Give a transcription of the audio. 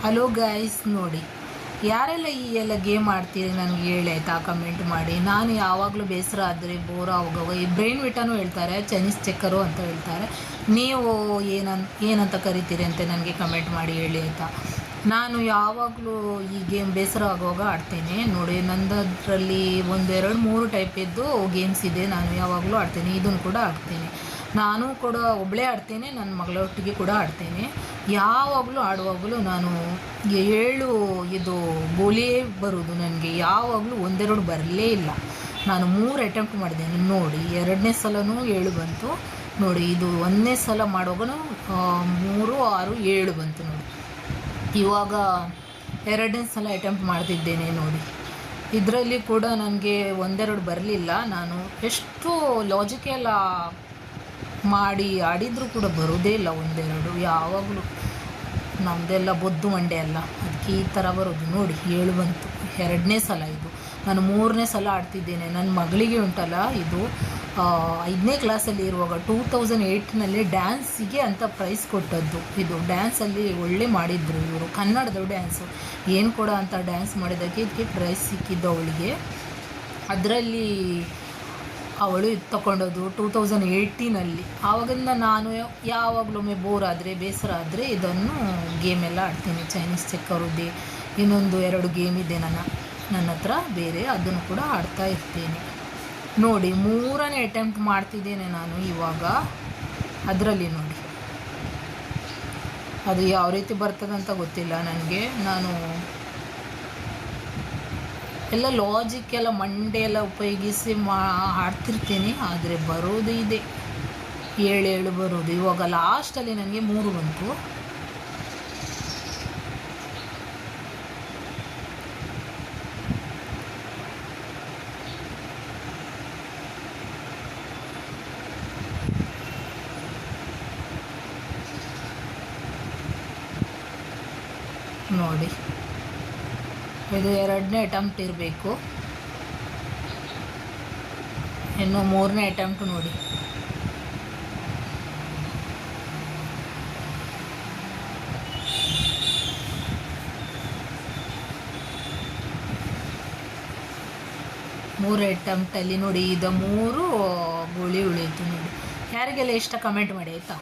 Hello guys, ನೋಡಿ ಯಾರೆಲ್ಲ ಈ ಎಲ್ಲ ಗೇಮ್ ಆಡ್ತೀರಿ ನನಗೆ ಹೇಳಿ ಆಯಿತಾ, ಕಮೆಂಟ್ ಮಾಡಿ. ನಾನು ಯಾವಾಗಲೂ ಬೇಸರ ಆದರೆ ಬೋರ್ ಆಗುವಾಗ ಈ ಬ್ರೈನ್ ವಿಟಾನು ಹೇಳ್ತಾರೆ, ಚೈನೀಸ್ ಚೆಕ್ಕರು ಅಂತ ಹೇಳ್ತಾರೆ. ನೀವು ಏನಂತ ಕರಿತೀರಿ ಅಂತ ನನಗೆ ಕಮೆಂಟ್ ಮಾಡಿ ಹೇಳಿ ಆಯಿತಾ. ನಾನು ಯಾವಾಗಲೂ ಈ ಗೇಮ್ ಬೇಸರ ಆಗುವಾಗ ಆಡ್ತೇನೆ. ನೋಡಿ, ನಂದರಲ್ಲಿ 1 2 3 ಟೈಪ್ ಇದ್ದು ಗೇಮ್ಸ್ ಇದೆ. ನಾನು ಯಾವಾಗಲೂ ಆಡ್ತೇನೆ, ಇದನ್ನು ಕೂಡ ಆಡ್ತೇನೆ. ನಾನು ಕೂಡ ಒಬ್ಬಳೇ ಆಡ್ತೇನೆ, ನನ್ನ ಮಗಳೊಟ್ಟಿಗೆ ಕೂಡ ಆಡ್ತೇನೆ. ಯಾವಾಗಲೂ ಆಡುವಾಗಲೂ ನಾನು 7 ಇದು ಗೋಲಿಯೇ ಬರುವುದು ನನಗೆ. ಯಾವಾಗಲೂ 1 2 ಬರಲೇ ಇಲ್ಲ. ನಾನು 3 ಅಟೆಂಪ್ಟ್ ಮಾಡಿದ್ದೇನೆ. ನೋಡಿ, 2ನೇ ಸಲನೂ 7 ಬಂತು. ನೋಡಿ, ಇದು 1ನೇ ಸಲ ಮಾಡುವಾಗ 3 6 7 ಬಂತು. ನೋಡಿ, ಇವಾಗ 2ನೇ ಸಲ ಅಟೆಂಪ್ಟ್ ಮಾಡ್ತಿದ್ದೇನೆ. ನೋಡಿ, ಇದರಲ್ಲಿ ಕೂಡ ನನಗೆ 1 2 ಬರಲಿಲ್ಲ. ನಾನು ಎಷ್ಟು ಲಾಜಿಕೆಲ್ಲ ಮಾಡಿ ಆಡಿದರೂ ಕೂಡ ಬರೋದೇ ಇಲ್ಲ 1 2. ಯಾವಾಗಲೂ ನಮ್ಮದೆಲ್ಲ ಬೊದ್ದು ಮಂಡೆ ಅಲ್ಲ, ಅದಕ್ಕೆ ಈ ಥರ ಬರೋದು. ನೋಡಿ, 7 ಬಂತು 2ನೇ ಸಲ. ಇದು ನಾನು 3ನೇ ಸಲ ಆಡ್ತಿದ್ದೇನೆ. ನನ್ನ ಮಗಳಿಗೆ ಉಂಟಲ್ಲ, ಇದು 5ನೇ ಕ್ಲಾಸಲ್ಲಿ ಇರುವಾಗ 2008ನಲ್ಲಿ ಡ್ಯಾನ್ಸಿಗೆ ಅಂತ ಪ್ರೈಸ್ ಕೊಟ್ಟದ್ದು. ಇದು ಡ್ಯಾನ್ಸಲ್ಲಿ ಒಳ್ಳೆ ಮಾಡಿದ್ರು ಇವರು, ಕನ್ನಡದ ಡ್ಯಾನ್ಸು. ಏನು ಕೂಡ ಅಂತ ಡ್ಯಾನ್ಸ್ ಮಾಡಿದ್ದಕ್ಕೆ ಇದಕ್ಕೆ ಪ್ರೈಸ್ ಸಿಕ್ಕಿದ್ದು ಅವಳಿಗೆ. ಅದರಲ್ಲಿ ಅವಳು ತಗೊಂಡದ್ದು 2018ನಲ್ಲಿ. ಆವಾಗಿಂದ ನಾನು ಯಾವಾಗಲೊಮ್ಮೆ ಬೋರ್ ಆದರೆ, ಬೇಸರ ಆದರೆ ಇದನ್ನು ಗೇಮೆಲ್ಲ ಆಡ್ತೀನಿ. ಚೈನೀಸ್ ಚೆಕ್ಕರುದ್ದೆ ಇನ್ನೊಂದು 2 ಗೇಮ್ ಇದೆ ನನ್ನ ಹತ್ರ ಬೇರೆ, ಅದನ್ನು ಕೂಡ ಆಡ್ತಾ ಇರ್ತೇನೆ. ನೋಡಿ, 3ನೇ ಅಟೆಂಪ್ಟ್ ಮಾಡ್ತಿದ್ದೇನೆ ನಾನು ಇವಾಗ. ಅದರಲ್ಲಿ ನೋಡಿ, ಅದು ಯಾವ ರೀತಿ ಬರ್ತದಂತ ಗೊತ್ತಿಲ್ಲ ನನಗೆ. ನಾನು ಎಲ್ಲ ಲಾಜಿಕ್ ಎಲ್ಲ ಮಂಡೆ ಎಲ್ಲ ಉಪಯೋಗಿಸಿ ಆಡ್ತಿರ್ತೀನಿ, ಆದರೆ ಬರೋದು ಇದೆ 7 7 ಬರೋದು. ಇವಾಗ ಲಾಸ್ಟಲ್ಲಿ ನನಗೆ 3 ಬಂತು. ನೋಡಿ, ಇದು 2ನೇ ಅಟೆಂಪ್ಟ್ ಇರಬೇಕು. ಇನ್ನು 3ನೇ ಅಟೆಂಪ್ಟ್. ನೋಡಿ, ಮೂರು ಅಟೆಂಪ್ಟಲ್ಲಿ ನೋಡಿ, ಇದು 3 ಗೋಳಿ ಉಳಿಯಿತು. ನೋಡಿ, ಯಾರಿಗೆಲ್ಲ ಇಷ್ಟ ಕಮೆಂಟ್ ಮಾಡಿ ಆಯಿತಾ.